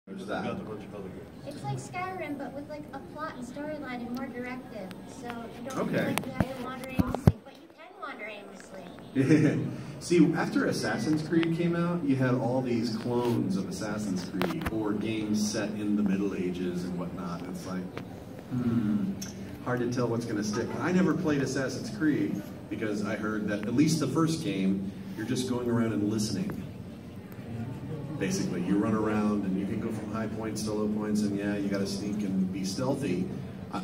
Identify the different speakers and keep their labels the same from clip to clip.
Speaker 1: What's that?
Speaker 2: It's like Skyrim, but with like a plot and storyline and more directive. So you don't feel like you have to wander aimlessly, but you can wander aimlessly.
Speaker 1: See, after Assassin's Creed came out, you had all these clones of Assassin's Creed or games set in the Middle Ages and whatnot. It's like, hard to tell what's going to stick. I never played Assassin's Creed because I heard that at least the first game, you're just going around and listening. Basically, you run around and you can go from high points to low points, and yeah, you got to sneak and be stealthy.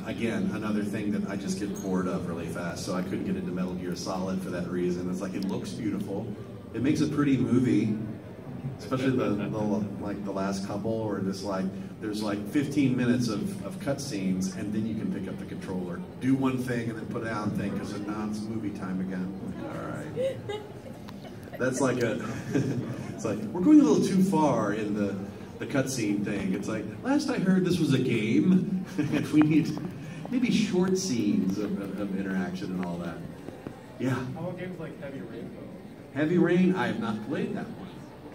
Speaker 1: Again, another thing that I just get bored of really fast, so I couldn't get into Metal Gear Solid for that reason. It's like, it looks beautiful. It makes a pretty movie, especially the last couple, or just like, there's like 15 minutes of cutscenes, and then you can pick up the controller, do one thing, and then put it down and think, because now it's movie time again. All right. That's like it's like, we're going a little too far in the cutscene thing. It's like, last I heard this was a game, and we need maybe short scenes of interaction and all that. Yeah.
Speaker 3: How about games like Heavy Rain?
Speaker 1: Heavy Rain, I have not played that one.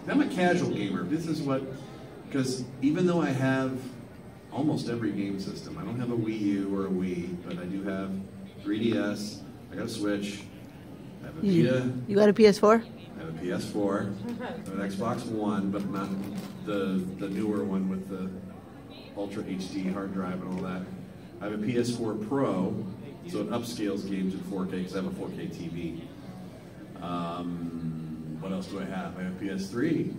Speaker 1: I'm a casual gamer. This is what, because even though I have almost every game system, I don't have a Wii U or a Wii, but I do have 3DS, I got a Switch, I have a Vita.
Speaker 4: You got a PS4?
Speaker 1: I have a PS4, I have an Xbox One, but not the newer one with the Ultra HD hard drive and all that. I have a PS4 Pro, so it upscales games in 4K because I have a 4K TV. What else do I have? I have PS3.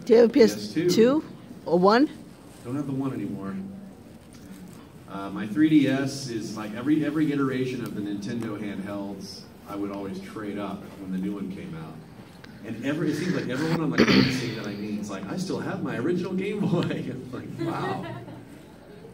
Speaker 4: Do you have a PS2 or 1?
Speaker 1: Don't have the 1 anymore. My 3DS is like every iteration of the Nintendo handhelds. I would always trade up when the new one came out. And it seems like everyone on the console that I meet is like, I still have my original Game Boy. It's like, wow.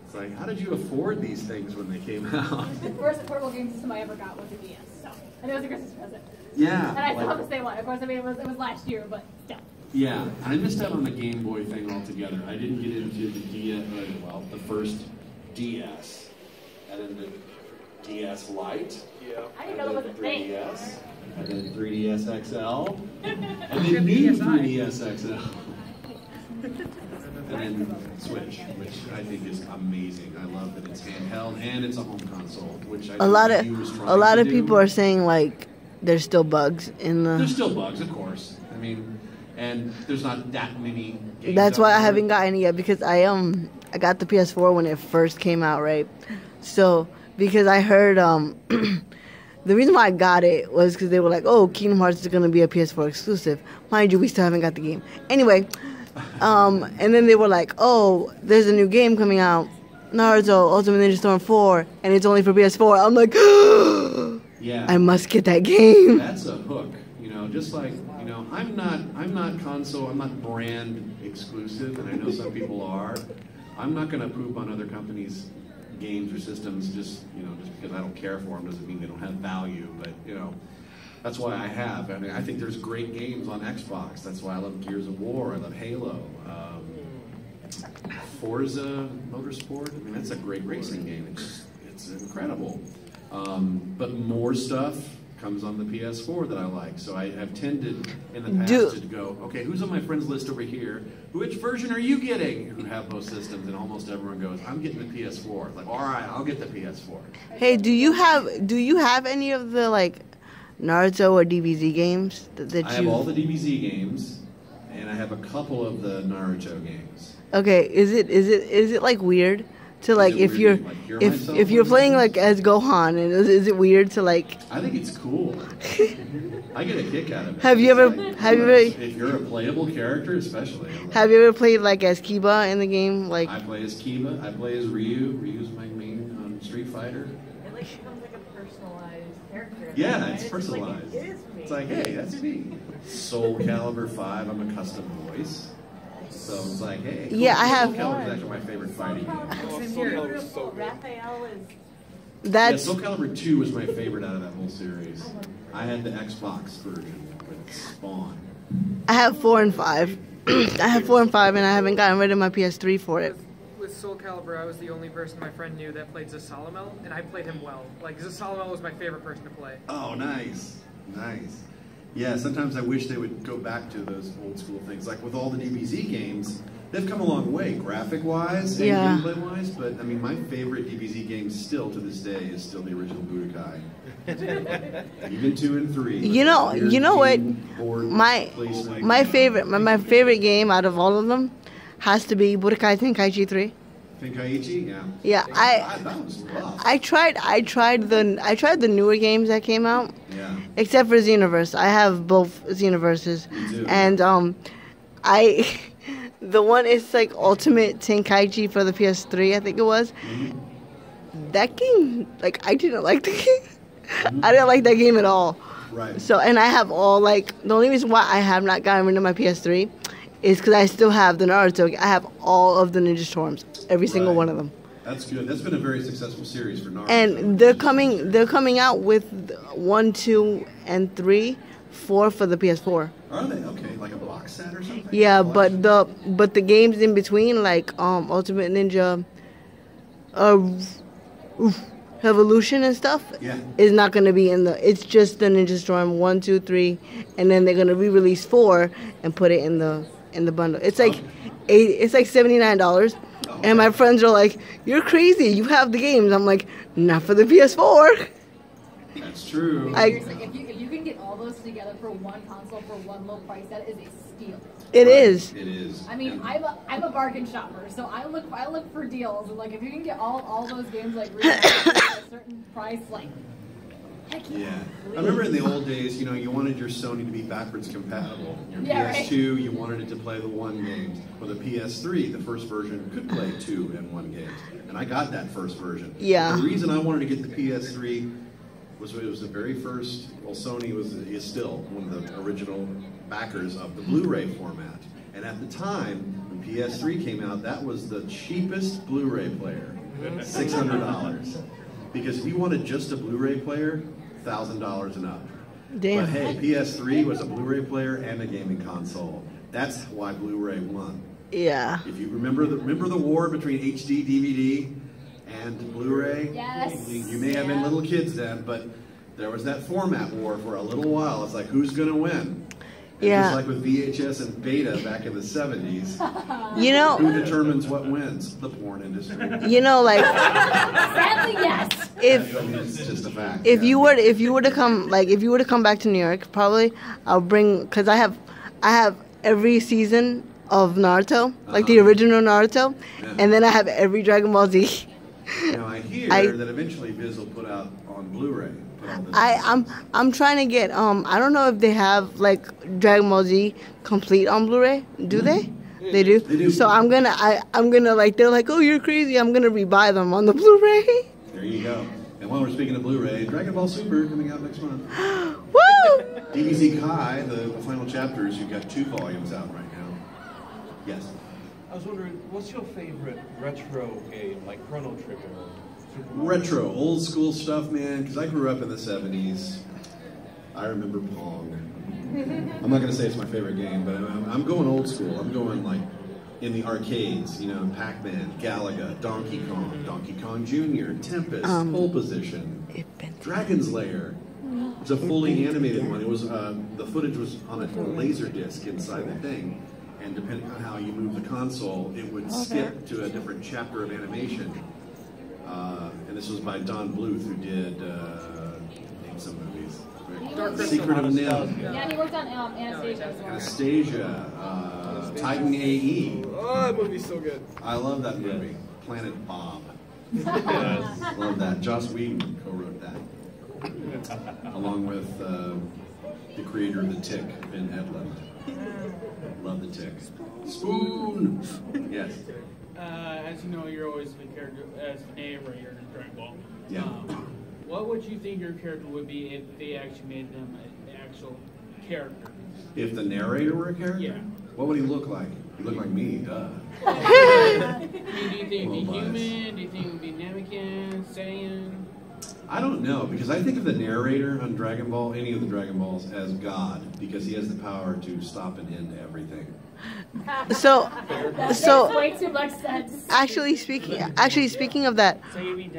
Speaker 1: It's like, how did you afford these things when they came out?
Speaker 5: The first portable game system I ever got was a DS, so. And it was a Christmas present.
Speaker 1: Yeah.
Speaker 5: And I still have the same one. Of course, I mean, it was last year, but still.
Speaker 1: Yeah, and I missed out on the Game Boy thing altogether. I didn't get into the the first DS, and then the DS Lite.
Speaker 5: Yeah. I didn't know that was a thing.
Speaker 1: 3DS, and then 3DS XL, and then new 3DS XL, and then Switch, which I think is amazing. I love that it's handheld and it's a home console, which I
Speaker 4: a lot of people are saying like there's still bugs in the.
Speaker 1: There's still bugs, of course. I mean, and there's not that many games.
Speaker 4: That's why I haven't gotten it yet, because I got the PS4 when it first came out, right? So because I heard the reason why I got it was because they were like, oh, Kingdom Hearts is gonna be a PS4 exclusive. Mind you, we still haven't got the game. Anyway, and then they were like, oh, there's a new game coming out, Naruto Ultimate Ninja Storm 4, and it's only for PS4. I'm like,
Speaker 1: yeah,
Speaker 4: I must get that game.
Speaker 1: That's a hook, you know. Just like, you know, I'm not console, I'm not brand exclusive, and I know some people are. I'm not gonna poop on other companies' games or systems just because I don't care for them doesn't mean they don't have value. But you know, that's why I have. I mean, I think there's great games on Xbox. That's why I love Gears of War. I love Halo. Forza Motorsport. I mean, that's a great racing game. It's incredible. But more stuff comes on the PS4 that I like. So I have tended in the past to go, okay, who's on my friends list over here? Which version are you getting? Who have both systems, and almost everyone goes, I'm getting the PS4. Like, all right, I'll get the PS4.
Speaker 4: Hey, do you have any of the like Naruto or DBZ games that
Speaker 1: I have all the DBZ games, and I have a couple of the Naruto games.
Speaker 4: Okay, is it like weird to like if you're playing like as Gohan, and is it weird to like?
Speaker 1: I think it's cool. I get a kick out of it.
Speaker 4: Have you ever
Speaker 1: if you're a playable character, especially.
Speaker 4: Have you ever played like as Kiba in the game? Like
Speaker 1: I play as Kiba. I play as Ryu. Ryu's my main Street Fighter.
Speaker 5: It like becomes like a personalized character.
Speaker 1: Yeah, it's personalized. Like, it is me. It's like, hey, that's me. Soul Calibur 5. I'm a custom voice. So it's like, hey, cool.
Speaker 4: Yeah, I have.
Speaker 1: Soul Calibur is actually my favorite fighting game.
Speaker 5: Raphael is.
Speaker 4: That's
Speaker 1: Soul Calibur 2 was my favorite out of that whole series. I had the Xbox version with Spawn.
Speaker 4: I have 4 and 5. I have 4 and 5, and I haven't gotten rid of my PS3 for it.
Speaker 3: With Soul Calibur, I was the only person my friend knew that played Zasalamel, and I played him well. Like, Zasalamel was my favorite person to play.
Speaker 1: Oh, nice. Nice. Yeah, sometimes I wish they would go back to those old school things. Like with all the DBZ games, they've come a long way, graphic-wise and
Speaker 4: Yeah.
Speaker 1: gameplay-wise. But I mean, my favorite DBZ game still to this day is still the original Budokai. Even 2 and 3.
Speaker 4: You know what? My favorite game out of all of them has to be Budokai Tenkaichi 3.
Speaker 1: Tenkaichi, yeah.
Speaker 4: Yeah,
Speaker 1: that was rough.
Speaker 4: I tried the newer games that came out.
Speaker 1: Yeah.
Speaker 4: Except for Xenoverse. I have both Xenoverses.
Speaker 1: Me too.
Speaker 4: And the one is like Ultimate Tenkaichi for the PS3, I think it was.
Speaker 1: Mm-hmm.
Speaker 4: That game, like, I didn't like the game. I didn't like that game at all.
Speaker 1: Right.
Speaker 4: So, and I have all, like, the only reason why I have not gotten rid of my PS3 is because I still have the Naruto. I have all of the Ninja Storms, every single one of them.
Speaker 1: That's good. That's been a very successful series for Naruto.
Speaker 4: And they're coming out with 1, 2, and 3, 4 for the PS4.
Speaker 1: Are they? Okay, like a box set or something?
Speaker 4: Yeah, but the games in between, like Ultimate Ninja, Evolution and stuff, is not gonna be in the. It's just the Ninja Storm 1, 2, 3, and then they're gonna re-release 4 and put it in the bundle. It's like it's like $79, and my friends are like, "You're crazy! You have the games." I'm like, "Not for the PS4."
Speaker 1: That's true.
Speaker 5: Seriously, if you can get all those together for one console for one low price, that is a steal.
Speaker 4: It is.
Speaker 1: It is.
Speaker 5: I mean, I'm a bargain shopper, so I look for deals, and like if you can get all those games like at a certain price, like heck yeah.
Speaker 1: Yeah. I remember in the old days, you wanted your Sony to be backwards compatible. Your
Speaker 5: Yeah,
Speaker 1: PS2, you wanted it to play the 1 games. Or the PS3, the first version could play 2 and 1 games. And I got that first version.
Speaker 4: Yeah.
Speaker 1: The reason I wanted to get the PS3 was it was the very first, well, Sony is still one of the original backers of the Blu-ray format. And at the time, when PS3 came out, that was the cheapest Blu-ray player, $600. Because if you wanted just a Blu-ray player, $1,000 and up.
Speaker 4: Damn.
Speaker 1: But hey, PS3 was a Blu-ray player and a gaming console. That's why Blu-ray won.
Speaker 4: Yeah.
Speaker 1: If you remember the war between HD DVD and Blu-ray,
Speaker 5: Yes.
Speaker 1: you may have been little kids then, but there was that format war for a little while. It's like, who's going to win? And
Speaker 4: Yeah.
Speaker 1: just like with VHS and Beta back in the 70s,
Speaker 4: You know,
Speaker 1: who determines what wins? The porn industry.
Speaker 4: like
Speaker 5: Sadly, yes.
Speaker 1: It's just a fact.
Speaker 4: if you were to come back to New York, probably I'll bring, because I have every season of Naruto, like the original Naruto, and then I have every Dragon Ball Z.
Speaker 1: Now I hear that eventually Viz will put out on Blu-ray.
Speaker 4: I'm trying to get I don't know if they have like Dragon Ball Z complete on Blu-ray. Do they? They do.
Speaker 1: They do.
Speaker 4: So I'm gonna like, they're like, "Oh, you're crazy." I'm gonna rebuy them on the Blu-ray.
Speaker 1: There you go. And while we're speaking of Blu-ray, Dragon Ball Super coming out next month.
Speaker 4: Woo!
Speaker 1: DBZ Kai, the final chapters, you've got 2 volumes out right now. Yes.
Speaker 6: I was wondering, what's your favorite retro game, like Chrono Trigger?
Speaker 1: Retro, old school stuff, man, because I grew up in the 70s. I remember Pong. I'm not going to say it's my favorite game, but I'm going old school. I'm going like in the arcades, Pac-Man, Galaga, Donkey Kong Jr., Tempest, Pole Position, Dragon's Lair. It's a fully animated one. It was the footage was on a laser disc inside the thing, and depending on how you move the console, it would skip to a different chapter of animation. And this was by Don Bluth, who did name some movies. Secret of Nim.
Speaker 5: Yeah, he worked on Anastasia as well.
Speaker 1: Anastasia, Titan AE.
Speaker 3: Oh, that movie's so good.
Speaker 1: I love that movie. Planet Bob. Love that. Joss Whedon co-wrote that, along with the creator of The Tick, Ben Edlund. Love The Tick. Spoon. Yes.
Speaker 7: As you know, you're always the character as the narrator in Dragon Ball.
Speaker 1: Yeah.
Speaker 7: What would you think your character would be if they actually made them an actual character?
Speaker 1: If the narrator were a character?
Speaker 7: Yeah.
Speaker 1: What would he look like? He'd look like me, duh.
Speaker 7: I mean, do you think it'd be human? Do you think it would be Namekian, Saiyan?
Speaker 1: I don't know, because I think of the narrator on Dragon Ball, any of the Dragon Balls, as God, because he has the power to stop and end everything.
Speaker 4: So
Speaker 5: Makes way too much sense.
Speaker 4: actually speaking of that,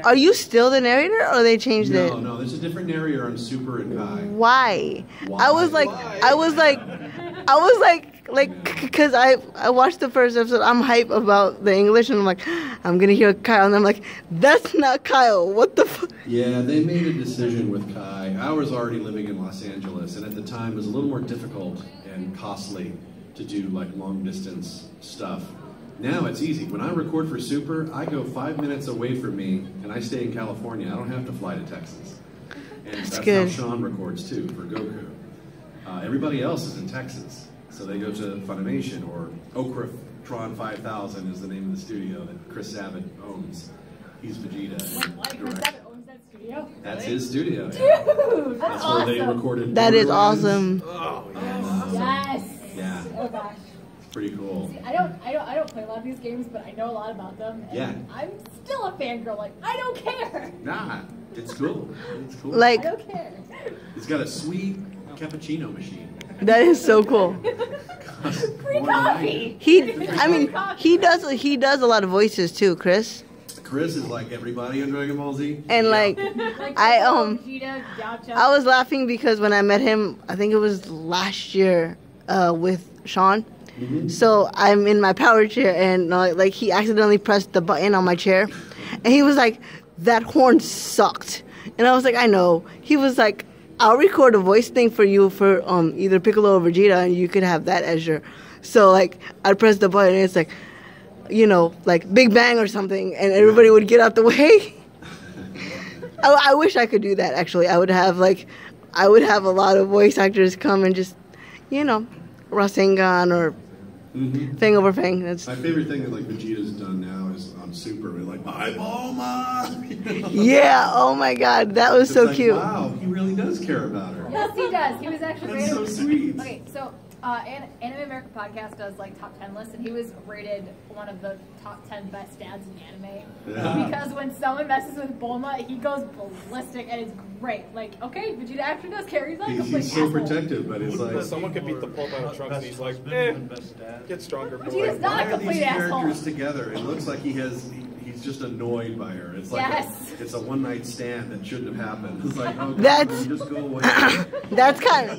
Speaker 4: are you still the narrator, or they changed it?
Speaker 1: No, there's a different narrator on Super and Kai.
Speaker 4: Why?
Speaker 1: Why?
Speaker 4: I was like, because I watched the first episode. I'm hype about the English, and I'm like, I'm gonna hear Kyle, and I'm like, that's not Kyle. What the fuck?
Speaker 1: Yeah, they made a decision with Kai. I was already living in Los Angeles, and at the time it was a little more difficult and costly to do like long distance stuff. Now it's easy. When I record for Super, I go 5 minutes away from me, and I stay in California. I don't have to fly to Texas. And that's
Speaker 4: good.
Speaker 1: how Sean records too for Goku. Everybody else is in Texas, so they go to Funimation, or Okra-Tron 5000 is the name of the studio that Chris Sabat owns. He's Vegeta.
Speaker 5: Why Chris Sabat owns that studio?
Speaker 1: That's his studio.
Speaker 5: Dude,
Speaker 1: That's
Speaker 5: awesome.
Speaker 1: where they recorded.
Speaker 4: That is
Speaker 1: Borderlands.
Speaker 4: awesome.
Speaker 1: Oh, yeah.
Speaker 5: Yes.
Speaker 1: Yeah.
Speaker 5: Oh gosh.
Speaker 1: It's pretty cool.
Speaker 5: See, I don't play a lot of these games, but I know a lot about them. And
Speaker 1: Yeah.
Speaker 5: I'm still a fangirl. Like, I don't care.
Speaker 1: Nah, it's cool. It's cool.
Speaker 4: Like,
Speaker 5: I don't care.
Speaker 1: It's got a sweet cappuccino machine.
Speaker 4: that is so cool.
Speaker 5: Free coffee.
Speaker 4: He does a lot of voices too, Chris.
Speaker 1: Chris is like everybody in Dragon Ball Z.
Speaker 4: And
Speaker 1: Yeah.
Speaker 4: like,
Speaker 5: Like, Vegeta, Yamcha.
Speaker 4: I was laughing because when I met him, I think it was last year with Sean.
Speaker 1: Mhm.
Speaker 4: So I'm in my power chair, and like he accidentally pressed the button on my chair, and he was like, "That horn sucked," and I was like, "I know." He was like, "I'll record a voice thing for you for either Piccolo or Vegeta, and you could have that as your." So like I'd press the button, and it's like, like Big Bang or something, and everybody would get out the way. I wish I could do that. Actually, I would have a lot of voice actors come and just, Rasengan or Fang over Fang. That's
Speaker 1: My favorite thing that like Vegeta's done now is on Super, with like my Bulma.
Speaker 4: yeah. Oh my God, that was
Speaker 1: It's
Speaker 4: so
Speaker 1: like,
Speaker 4: cute.
Speaker 1: Wow, he really does care about her.
Speaker 5: Yes, he does. He was actually
Speaker 1: That's
Speaker 5: rated.
Speaker 1: so sweet.
Speaker 5: Okay, so Anime America Podcast does like top 10 lists, and he was rated one of the top 10 best dads in anime.
Speaker 1: Yeah.
Speaker 5: Because when someone messes with Bulma, he goes ballistic, and it's great. Like, okay, Vegeta actually does care. He's not a complete
Speaker 1: He's so
Speaker 5: asshole.
Speaker 1: protective, but it's like,
Speaker 6: Someone could beat the pulp out of Trunks, and he's like, get stronger,
Speaker 5: But
Speaker 6: boy.
Speaker 5: he's not
Speaker 1: why
Speaker 5: a
Speaker 1: are these
Speaker 5: complete asshole.
Speaker 1: characters together? It looks like he's just annoyed by her. It's like
Speaker 5: Yes.
Speaker 1: it's a one night stand that shouldn't have happened. It's like, oh, God,
Speaker 4: That's-
Speaker 1: just go away.
Speaker 4: That's kind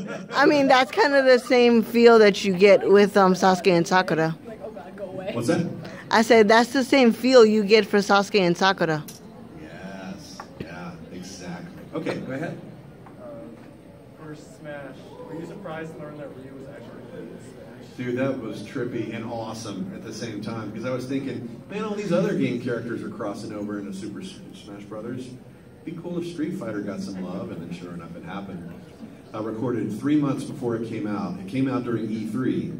Speaker 4: of the same feel that you get with Sasuke and Sakura.
Speaker 5: Like, oh god, go away.
Speaker 1: What's that?
Speaker 4: I said that's the same feel you get for Sasuke and Sakura.
Speaker 1: Yes. Yeah. Exactly. Okay. Go ahead.
Speaker 8: First Smash. Were you surprised to learn that Ryu was actually good in Smash?
Speaker 1: Dude, that was trippy and awesome at the same time, because I was thinking, man, all these other game characters are crossing over into Super Smash Brothers. It'd be cool if Street Fighter got some love, and then sure enough, it happened. I recorded 3 months before it came out. It came out during E3,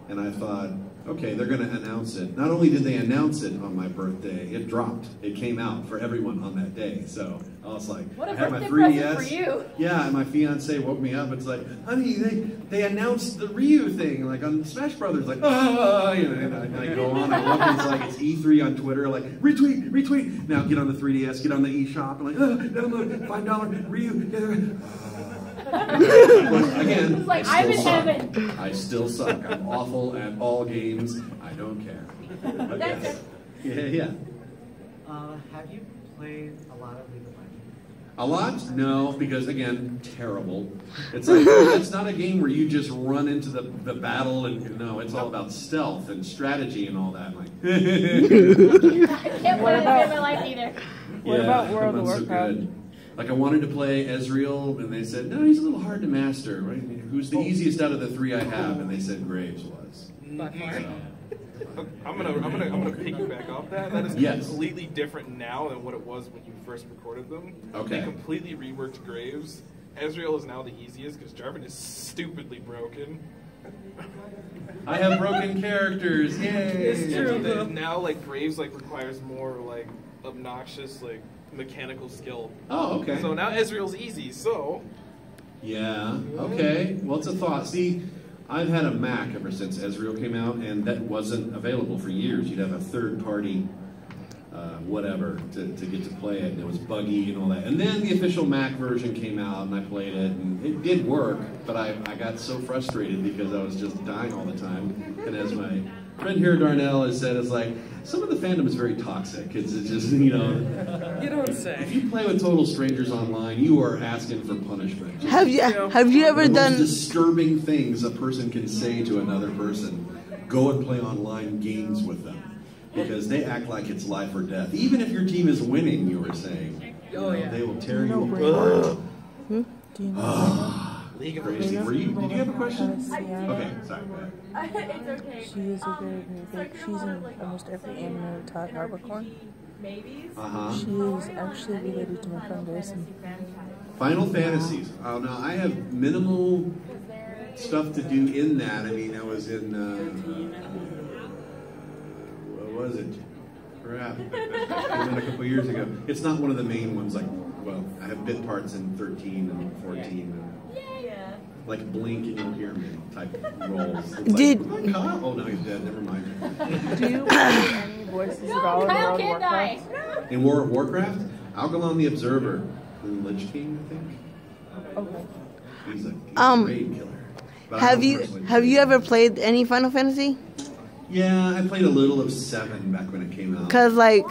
Speaker 1: and I thought, okay, they're going to announce it. Not only did they announce it on my birthday, it dropped. It came out for everyone on that day. So I was like,
Speaker 5: What a
Speaker 1: I had my
Speaker 5: birthday
Speaker 1: 3DS.
Speaker 5: present for you.
Speaker 1: Yeah, and my fiance woke me up. It's like, honey, they announced the Ryu thing, like on Smash Brothers, like, and I go on. I look, and it's like, it's E3 on Twitter, like, retweet. Now get on the 3DS, get on the eShop, and like, download $5 Ryu. Again,
Speaker 5: It's like,
Speaker 1: I
Speaker 5: I'm
Speaker 1: still
Speaker 5: in
Speaker 1: suck.
Speaker 5: heaven.
Speaker 1: I still suck. I'm awful at all games. I don't care. But
Speaker 5: That's
Speaker 1: yes.
Speaker 5: it.
Speaker 1: Yeah.
Speaker 9: Have you played a lot of League of Legends?
Speaker 1: A lot? No, because again, terrible. It's like, it's not a game where you just run into the battle and no, it's all about stealth and strategy and all that. Like,
Speaker 5: I can't play that game in my life either.
Speaker 4: What about World of
Speaker 1: I'm so
Speaker 4: Warcraft?
Speaker 1: good. Like I wanted to play Ezreal, and they said, no, he's a little hard to master. Right? Who's the easiest out of the 3 I have? And they said Graves was.
Speaker 3: By far.
Speaker 1: So,
Speaker 6: I'm gonna piggyback off that. That is
Speaker 1: Yes.
Speaker 6: completely different now than what it was when you first recorded them.
Speaker 1: Okay.
Speaker 6: They completely reworked Graves. Ezreal is now the easiest because Jarvan is stupidly broken.
Speaker 1: I have broken characters. Yay!
Speaker 3: It's true.
Speaker 6: And now like Graves like requires more like obnoxious like mechanical skill.
Speaker 1: Oh, okay.
Speaker 6: So now Ezreal's easy. So
Speaker 1: Yeah, okay. Well, it's a thought. See, I've had a Mac ever since Ezreal came out, and that wasn't available for years. You'd have a third-party whatever to get to play it, and it was buggy and all that. And then the official Mac version came out, and I played it, and it did work, but I got so frustrated because I was just dying all the time. And as my friend here, Darnell, has said it's like some of the fandom is very toxic. It's just, you know.
Speaker 3: You don't say.
Speaker 1: If you play with total strangers online, you are asking for punishment.
Speaker 4: Have you ever
Speaker 1: the
Speaker 4: done
Speaker 1: most disturbing things a person can say to another person? Go and play online games with them because they act like it's life or death. Even if your team is winning, you were saying, they will tear you apart. League of Crazy. Did you have a question? Okay, sorry. Go ahead.
Speaker 10: It's okay. She is a very, very big. She's in almost every anime with Todd Harbacorn. She is actually related to my friend Grayson.
Speaker 1: Final Fantasies. Now, I have minimal stuff to do in that. I mean, I was in, what was it? Crap. It was a couple years ago. It's not one of the main ones, like, well, I have bit parts in 13 and 14. And, like blink and you'll hear me type roles.
Speaker 4: Did
Speaker 1: oh no, he's dead. Never mind.
Speaker 10: Do you play any voices at all in World of Warcraft?
Speaker 1: In War of Warcraft, Algalon the Observer, the Lich King, I think.
Speaker 10: Okay.
Speaker 1: He's a great killer. But
Speaker 4: have you ever played any Final Fantasy?
Speaker 1: Yeah, I played a little of 7 back when it came out.
Speaker 4: Cause like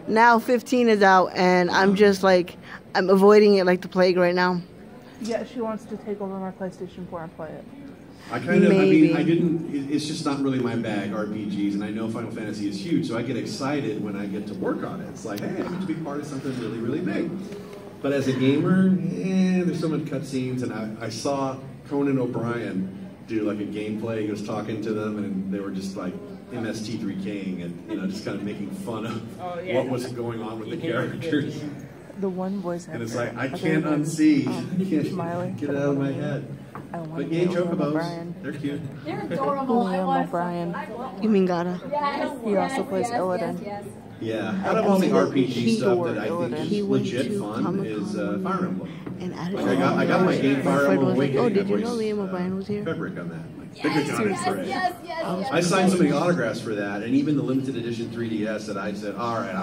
Speaker 4: now 15 is out and I'm just like I'm avoiding it like the plague right now.
Speaker 10: Yeah, she wants to take over my PlayStation 4 and play it.
Speaker 1: I mean, I didn't, it's just not really my bag, RPGs, and I know Final Fantasy is huge, so I get excited when I get to work on it. It's like, hey, I get to be part of something really, really big. But as a gamer, there's so much cutscenes, and I saw Conan O'Brien do like a gameplay. He was talking to them, and they were just like MST3King and, you know, just kind of making fun of what was going on with the characters.
Speaker 10: The one voice actor.
Speaker 1: And it's like, I can't unsee. I can't get it out of my head. But yay, Chocobos. They're cute.
Speaker 5: They're adorable.
Speaker 10: O'Brien.
Speaker 4: You mean Gata?
Speaker 5: Yes.
Speaker 10: He also plays Illidan.
Speaker 5: Yes.
Speaker 1: Yeah, out of all the RPG stuff that I think is legit fun is Fire Emblem.
Speaker 4: And
Speaker 1: like I got my game Fire Emblem Awakening.
Speaker 4: Oh, did you know Liam O'Brien was here?
Speaker 1: Fabric on that.
Speaker 5: Yes.
Speaker 1: I signed so many autographs for that, and even the limited edition 3DS that I said, all right,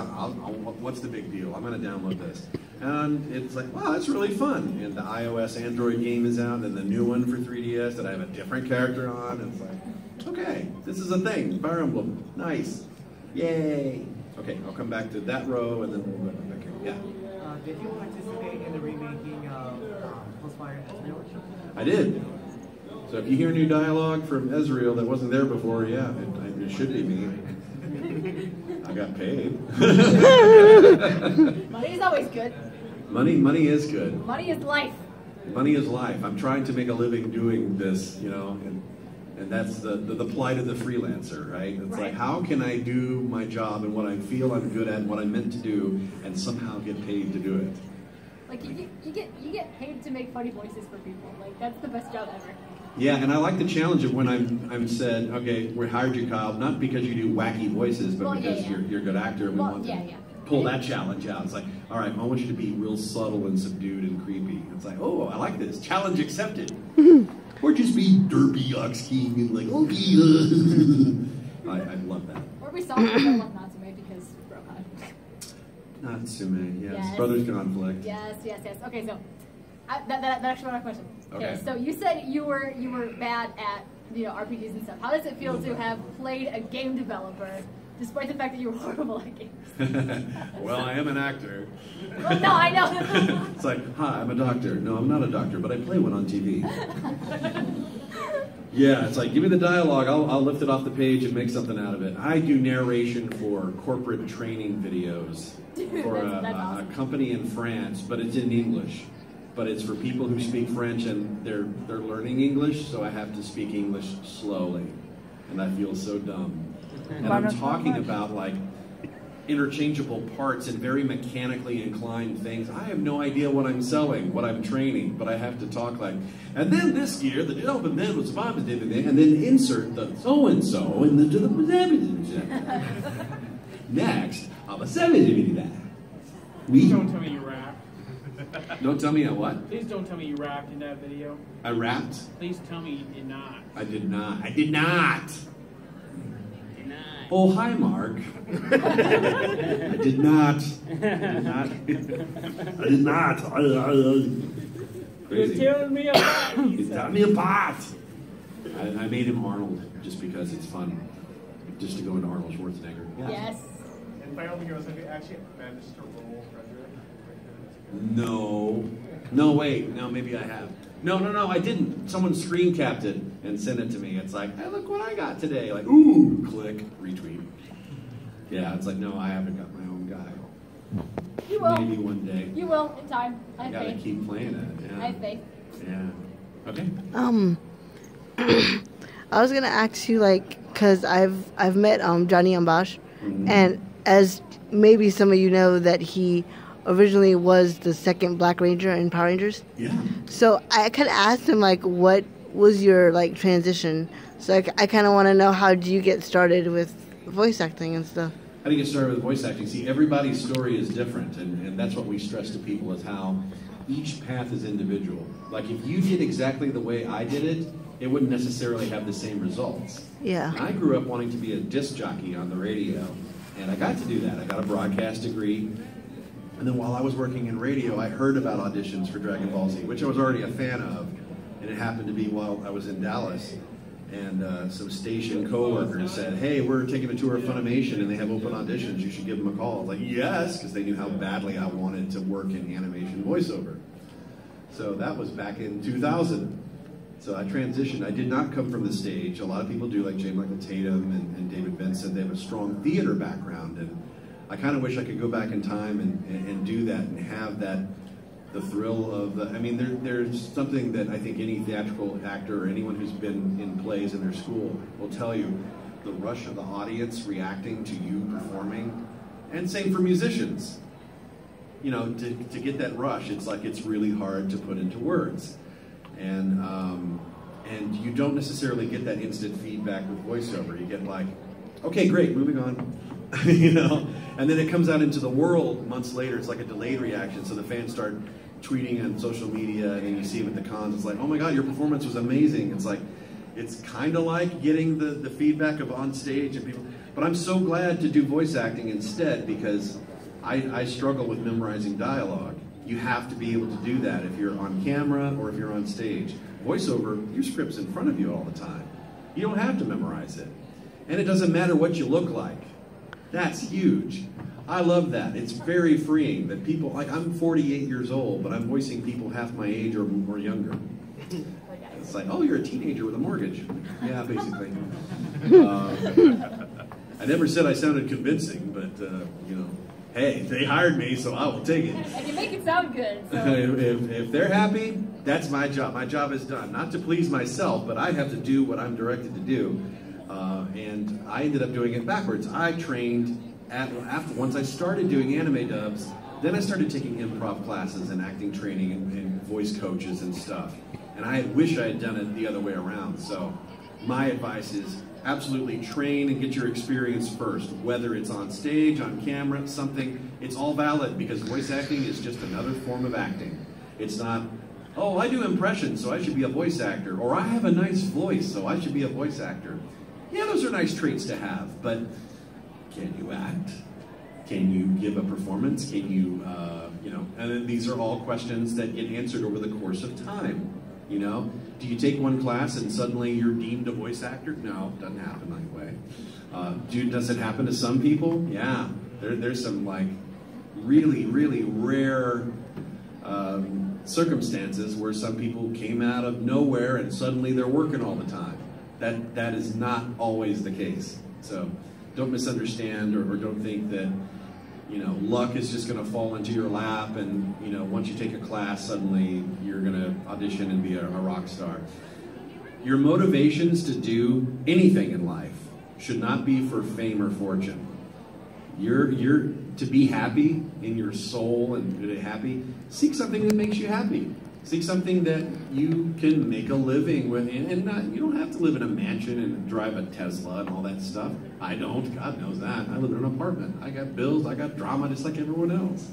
Speaker 1: what's the big deal? I'm going to download this. And it's like, wow, that's really fun. And the iOS Android game is out, and the new one for 3DS that I have a different character on. And it's like, okay, this is a thing. Fire Emblem, nice. Yay. Okay, I'll come back to that row, and then we'll go back here. Yeah.
Speaker 9: Did you participate in the remaking of Postfire Ezreal?
Speaker 1: I did. So if you hear new dialogue from Ezreal that wasn't there before, yeah, it should be me. I got paid.
Speaker 5: Money is always good.
Speaker 1: Money is good.
Speaker 5: Money is life.
Speaker 1: Money is life. I'm trying to make a living doing this, you know, and that's the plight of the freelancer, right? It's like, how can I do my job and what I feel I'm good at and what I'm meant to do and somehow get paid to do it?
Speaker 5: Like you get paid to make funny voices for people. Like that's the best job ever.
Speaker 1: Yeah, and I like the challenge of when I'm said, okay, we hired you, Kyle, not because you do wacky voices, but because you're a good actor and we want to pull that challenge out. It's like, all right, I want you to be real subtle and subdued and creepy. It's like, oh, I like this. Challenge accepted. Or just be derpy ox king and like, okay. I love that.
Speaker 5: Or we saw it in love Natsume because Rohan.
Speaker 1: Natsume, yes. Brothers conflict.
Speaker 5: Yes. Okay, so that actually was my question. Okay, so you said you were bad at RPGs and stuff. How does it feel to have played a game developer, despite the fact that you were horrible at games?
Speaker 1: Well, I am an actor.
Speaker 5: Well, no, I know.
Speaker 1: It's like, hi, I'm a doctor. No, I'm not a doctor, but I play one on TV. Yeah, it's like, give me the dialogue. I'll lift it off the page and make something out of it. I do narration for corporate training videos for a company in France, but it's in English. But it's for people who speak French and they're learning English, so I have to speak English slowly. And I feel so dumb. And I'm talking about like interchangeable parts and very mechanically inclined things. I have no idea what I'm selling, what I'm training, but I have to talk like, and then this year the development was and then insert the so-and-so and the next, I'm a 70 that.
Speaker 7: Please don't tell me you rapped.
Speaker 1: Don't tell me I what?
Speaker 7: Please don't tell me you rapped in that video.
Speaker 1: I rapped?
Speaker 7: Please tell me you did not.
Speaker 1: I did not. I did not. Oh, hi, Mark. I did not. I did not.
Speaker 7: Crazy. You're tearing me apart.
Speaker 1: He's tearing me apart. I made him Arnold just because it's fun. just to go into Arnold Schwarzenegger. Yeah.
Speaker 5: Yes.
Speaker 8: And finally, have you actually managed to roll Frederick?
Speaker 1: No. No, wait. No, maybe I have. No, I didn't. Someone screen capped it and sent it to me. It's like, hey, look what I got today. Like, ooh, click, retweet. Yeah, it's like, no, I haven't got my own guy.
Speaker 5: You will.
Speaker 1: Maybe one day.
Speaker 5: You will, in time. I have
Speaker 1: gotta
Speaker 5: faith.
Speaker 1: keep playing it. Yeah.
Speaker 5: I have faith.
Speaker 1: Yeah. Okay.
Speaker 4: I was gonna ask you, like, cause I've met Johnny Ambash, and as maybe some of you know, that he originally was the second Black Ranger in Power Rangers.
Speaker 1: Yeah.
Speaker 4: So I kind of asked him, like, what was your, like, transition? So I kind of want to know, how did you get started with voice acting and stuff?
Speaker 1: How do you get started with voice acting? See, everybody's story is different, and that's what we stress to people, is how each path is individual. Like, if you did exactly the way I did it, it wouldn't necessarily have the same results.
Speaker 4: Yeah.
Speaker 1: And I grew up wanting to be a disc jockey on the radio, and I got to do that. I got a broadcast degree. And then while I was working in radio, I heard about auditions for Dragon Ball Z, which I was already a fan of. And it happened to be while I was in Dallas. And some station co-workers said, hey, we're taking a tour of Funimation and they have open auditions. You should give them a call. I was like, yes, because they knew how badly I wanted to work in animation voiceover. So that was back in 2000. So I transitioned. I did not come from the stage. A lot of people do, like J. Michael Tatum and David Benson. They have a strong theater background. And I kind of wish I could go back in time and do that and have the thrill of the, I mean, there's something that I think any theatrical actor or anyone who's been in plays in their school will tell you, the rush of the audience reacting to you performing, and same for musicians. You know, to get that rush, it's like it's really hard to put into words. And you don't necessarily get that instant feedback with voiceover. You get like, okay, great, moving on. You know, and then it comes out into the world months later. It's like a delayed reaction. So the fans start tweeting on social media, and then you see them at the cons. It's like, oh my God, your performance was amazing. It's like, it's kind of like getting the feedback of on stage and people. But I'm so glad to do voice acting instead, because I struggle with memorizing dialogue. You have to be able to do that if you're on camera or if you're on stage. Voiceover, your script's in front of you all the time. You don't have to memorize it. And it doesn't matter what you look like. That's huge. I love that. It's very freeing that people, like, I'm 48 years old, but I'm voicing people half my age or younger. It's like, oh, you're a teenager with a mortgage. Yeah, basically. I never said I sounded convincing, but, you know, hey, they hired me, so I will take it.
Speaker 5: And you make it sound good. So.
Speaker 1: If they're happy, that's my job. My job is done. Not to please myself, but I have to do what I'm directed to do. And I ended up doing it backwards. I trained once I started doing anime dubs, then I started taking improv classes and acting training and voice coaches and stuff. And I wish I had done it the other way around. So my advice is absolutely train and get your experience first. Whether it's on stage, on camera, something, it's all valid, because voice acting is just another form of acting. It's not, oh, I do impressions, so I should be a voice actor. Or I have a nice voice, so I should be a voice actor. Yeah, those are nice traits to have, but can you act? Can you give a performance? Can you, you know, and then these are all questions that get answered over the course of time, you know? Do you take one class and suddenly you're deemed a voice actor? No, it doesn't happen that way. Does it happen to some people? Yeah, there's some, like, really, really rare circumstances where some people came out of nowhere and suddenly they're working all the time. That is not always the case. So don't misunderstand, or don't think that, you know, luck is just going to fall into your lap, and, you know, once you take a class, suddenly you're going to audition and be a rock star. Your motivations to do anything in life should not be for fame or fortune. You're to be happy in your soul and to be happy, seek something that makes you happy. Seek something that you can make a living with, and not, you don't have to live in a mansion and drive a Tesla and all that stuff. I don't, God knows that. I live in an apartment. I got bills, I got drama just like everyone else.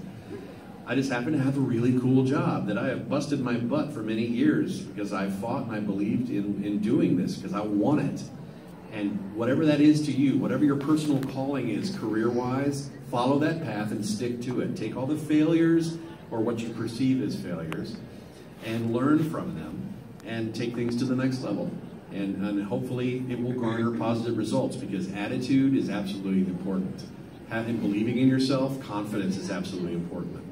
Speaker 1: I just happen to have a really cool job that I have busted my butt for many years because I fought and I believed in doing this because I want it. And whatever that is to you, whatever your personal calling is career-wise, follow that path and stick to it. Take all the failures or what you perceive as failures and learn from them and take things to the next level. And hopefully it will garner positive results, because attitude is absolutely important. Having believing in yourself, confidence is absolutely important.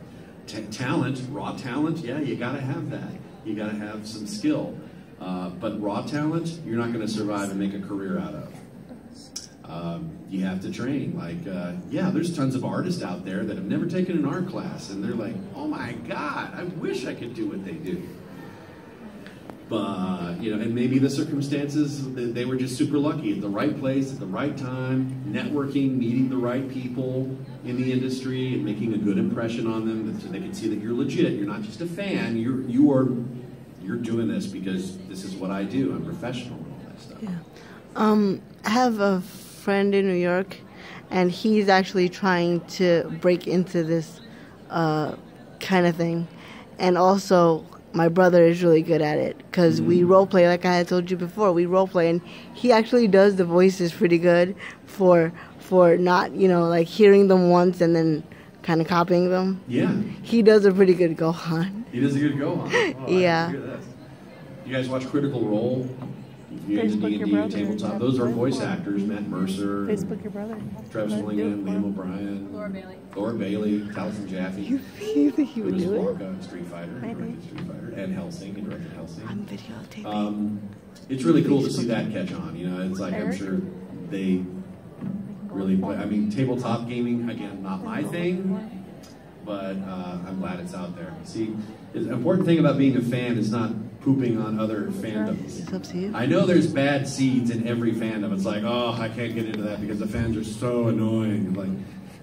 Speaker 1: Talent, raw talent, yeah, you got to have that. You got to have some skill. But raw talent, you're not going to survive and make a career out of. You have to train. Like, yeah, there's tons of artists out there that have never taken an art class, and they're like, oh my God, I wish I could do what they do. But, you know, and maybe the circumstances, they were just super lucky, at the right place, at the right time, networking, meeting the right people in the industry, and making a good impression on them, so they can see that you're legit. You're not just a fan. You're doing this because this is what I do. I'm professional and all that stuff.
Speaker 4: Yeah. I have a friend in New York, and he's actually trying to break into this kind of thing, and also my brother is really good at it, because we role play, like I had told you before. We role play, and he actually does the voices pretty good for not, you know, like hearing them once and then kind of copying them.
Speaker 1: Yeah.
Speaker 4: He does a pretty good Gohan.
Speaker 1: He does a good Gohan. Oh,
Speaker 4: yeah.
Speaker 1: You guys watch Critical Role?
Speaker 10: Facebook your brother.
Speaker 1: Tabletop. Those are voice actors. Matt Mercer.
Speaker 10: Facebook your brother.
Speaker 1: Travis Willingham, Liam O'Brien. Laura Bailey. Taliesin Jaffe.
Speaker 4: You think he would do it?
Speaker 1: Street Fighter. Street Fighter. And Helsing. He directed Helsing.
Speaker 4: I'm videotaping.
Speaker 1: It's really cool to see that catch on. You know, it's like, I'm sure they really play. I mean, tabletop gaming, again, not my thing, but I'm glad it's out there. See, the important thing about being a fan is not pooping on other fandoms.
Speaker 4: It's up to you.
Speaker 1: I know there's bad seeds in every fandom. It's like, oh, I can't get into that because the fans are so annoying. Like,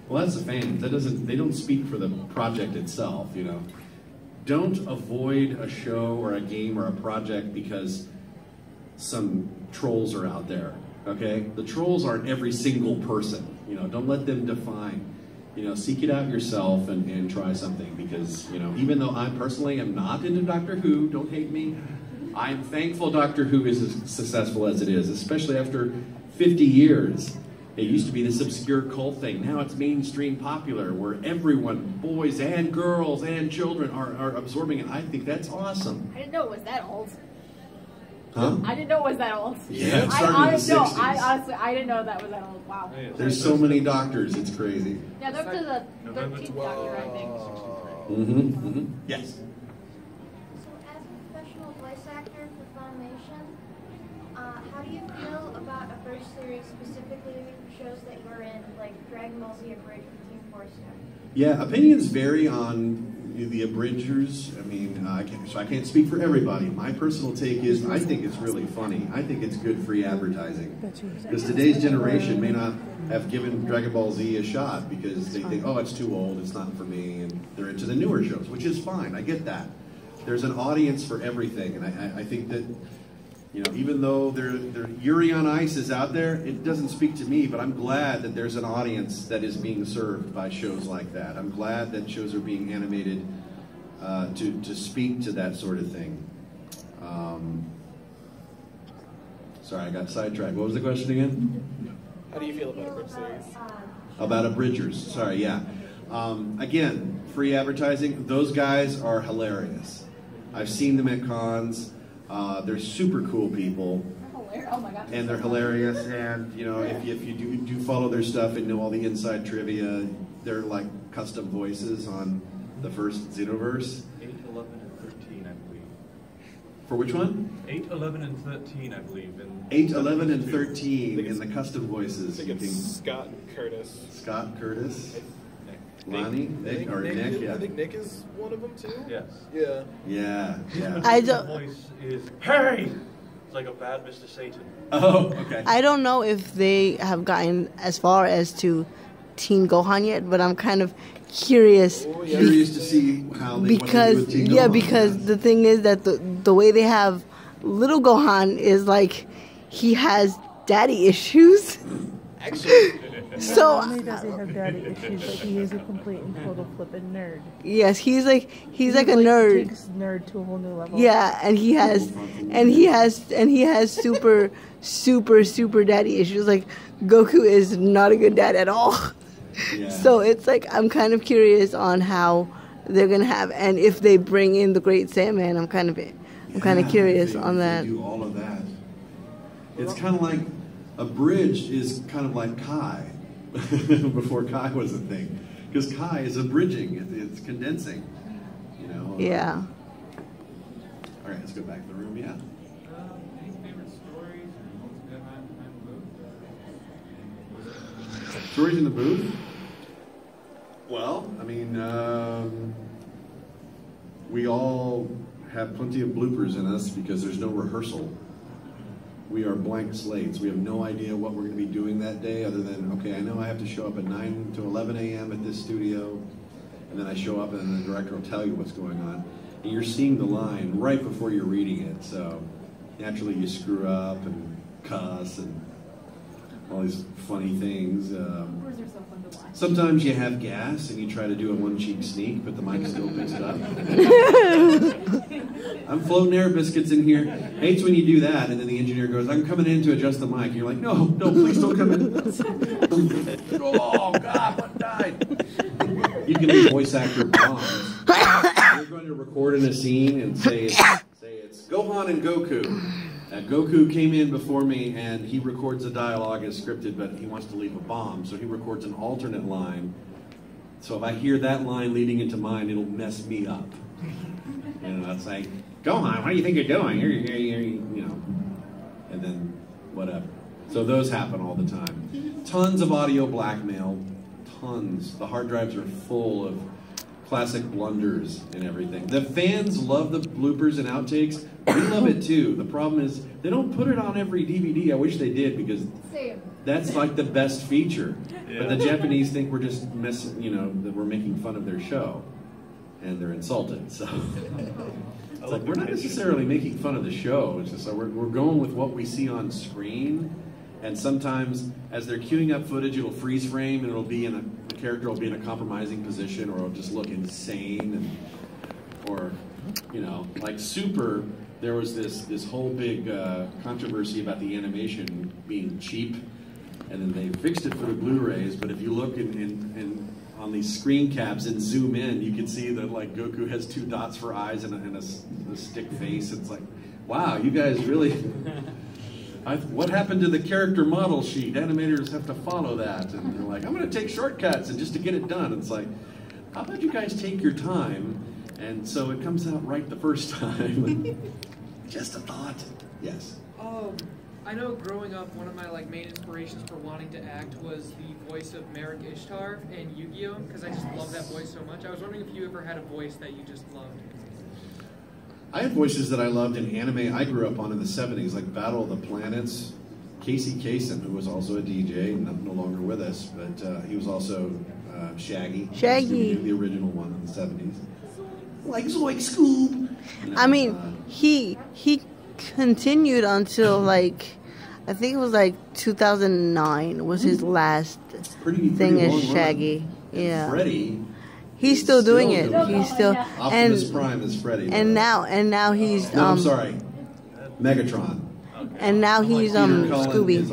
Speaker 1: well, that's the fans. They don't speak for the project itself, you know. Don't avoid a show or a game or a project because some trolls are out there, okay? The trolls aren't every single person, you know. Don't let them define. You know, seek it out yourself and try something, because, you know, even though I personally am not into Doctor Who, don't hate me, I'm thankful Doctor Who is as successful as it is, especially after 50 years. It used to be this obscure cult thing. Now it's mainstream popular, where everyone, boys and girls and children, are absorbing it. I think that's awesome.
Speaker 5: I didn't know it was that old.
Speaker 1: Huh?
Speaker 5: I didn't know it was that old.
Speaker 1: Yeah, it started in the 60s.
Speaker 5: I didn't know that was that old. Wow.
Speaker 1: There's so many doctors, it's crazy.
Speaker 5: Yeah, they're up to the 13th Doctor, I think.
Speaker 1: Yes.
Speaker 2: So, as a professional voice actor for Funimation, how do you feel about Abridged series, specifically shows that you're in, like Dragon Ball Z Abridged with Team Force?
Speaker 1: Yeah, opinions vary on the abridgers. I mean, I can't speak for everybody. My personal take is, I think it's really funny. I think it's good free advertising. Because today's generation may not have given Dragon Ball Z a shot because they think, oh, it's too old, it's not for me, and they're into the newer shows, which is fine. I get that. There's an audience for everything, and I think that, you know, even though Yuri on Ice is out there, it doesn't speak to me, but I'm glad that there's an audience that is being served by shows like that. I'm glad that shows are being animated to speak to that sort of thing. Sorry, I got sidetracked. What was the question again?
Speaker 6: How do you feel about Abridged series?
Speaker 1: About abridgers. Sorry, yeah. Again, free advertising. Those guys are hilarious. I've seen them at cons. They're super cool people,
Speaker 5: Oh my God.
Speaker 1: and they're hilarious. And you know, if you do follow their stuff and know all the inside trivia, they're like custom voices on the first Xenoverse.
Speaker 8: 8, 11, and 13, I believe.
Speaker 1: For which one?
Speaker 8: 8, 11, and 13, I believe.
Speaker 1: 8, 11, and 13 in the custom voices.
Speaker 6: I think it's Scott and Curtis.
Speaker 1: Scott, Curtis,
Speaker 6: Nick.
Speaker 1: Nick, yeah.
Speaker 6: I think Nick is one of them too.
Speaker 8: Yes.
Speaker 6: Yeah.
Speaker 1: Yeah, yeah.
Speaker 4: I
Speaker 8: The
Speaker 4: don't.
Speaker 8: voice is, hey! It's like a bad Mr. Satan.
Speaker 1: Oh, okay.
Speaker 4: I don't know if they have gotten as far as to Teen Gohan yet, but I'm kind of curious.
Speaker 6: Oh, yeah.
Speaker 1: Curious to see how they
Speaker 4: Because
Speaker 1: want to do with Teen
Speaker 4: yeah,
Speaker 1: Gohan.
Speaker 4: because the thing is that the way they have little Gohan is like he has daddy issues.
Speaker 6: Actually,
Speaker 4: So
Speaker 10: Not only does he have daddy issues, but he is a complete and total flippin' nerd.
Speaker 4: yes, he's like a nerd.
Speaker 10: Takes nerd to a whole new level.
Speaker 4: Yeah, and he has super daddy issues. Like Goku is not a good dad at all.
Speaker 1: Yeah.
Speaker 4: So it's like I'm kind of curious on how they're gonna have, and if they bring in the Great Sandman, I'm kind of
Speaker 1: Yeah,
Speaker 4: curious
Speaker 1: if
Speaker 4: on
Speaker 1: they
Speaker 4: that.
Speaker 1: do all of that. It's kind of like a bridge is kind of like Kai before Kai was a thing, because Kai is a bridging. It's condensing. You know.
Speaker 4: Yeah.
Speaker 1: All right, let's go back to the room. Yeah.
Speaker 7: Any favorite stories?
Speaker 1: Stories in the booth? Well, I mean, we all have plenty of bloopers in us because there's no rehearsal. We are blank slates. We have no idea what we're going to be doing that day other than, okay, I know I have to show up at 9 to 11 a.m. at this studio, and then I show up and then the director will tell you what's going on. And you're seeing the line right before you're reading it, so naturally you screw up and cuss and all these funny things. Sometimes you have gas and you try to do a one-cheek sneak, but the mic still picks it up. I'm floating air biscuits in here. Hates when you do that, and then the engineer goes, I'm coming in to adjust the mic. And you're like, no, please don't come in. Oh, God, what died? You can be voice actor bombs. You're going to record in a scene and say it's Gohan and Goku. Goku came in before me and he records a dialogue as scripted, but he wants to leave a bomb, so he records an alternate line. So if I hear that line leading into mine, it'll mess me up. You know, it's like, Gohan, what do you think you're doing? You know, and then whatever. So those happen all the time. Tons of audio blackmail, tons. The hard drives are full of classic blunders and everything. The fans love the bloopers and outtakes. We love it too. The problem is they don't put it on every DVD. I wish they did, because that's like the best feature. Yeah. But the Japanese think we're just messing, you know, that we're making fun of their show, and they're insulted. So it's like, we're not necessarily making fun of the show. It's just like we're going with what we see on screen. And sometimes, as they're queuing up footage, it'll freeze frame, and it'll be the character will be in a compromising position, or it'll just look insane, or, you know, like Super. There was this whole big controversy about the animation being cheap, and then they fixed it for the Blu-rays. But if you look on these screen caps and zoom in, you can see that like Goku has 2 dots for eyes and a stick face. It's like, wow, you guys really. What happened to the character model sheet? Animators have to follow that, and they're like, I'm going to take shortcuts and just to get it done. It's like, how about you guys take your time, and so it comes out right the first time. Just a thought. Yes.
Speaker 3: I know growing up, one of my main inspirations for wanting to act was the voice of Merrick Ishtar in Yu-Gi-Oh, because I just love that voice so much. I was wondering if you ever had a voice that you just loved.
Speaker 1: I had voices that I loved in anime I grew up on in the 70s, like Battle of the Planets. Casey Kasem, who was also a DJ, no longer with us, but he was also Shaggy.
Speaker 4: Shaggy.
Speaker 1: The original one in the 70s. Like Zoik Scoob. You know,
Speaker 4: I mean, he continued until I think it was 2009 was his last thing as Shaggy. Yeah.
Speaker 1: Freddy.
Speaker 4: He's still doing it. He's still
Speaker 1: Optimus Prime is Freddy.
Speaker 4: And now he's
Speaker 1: no, I'm sorry, Megatron.
Speaker 4: And now he's Scooby.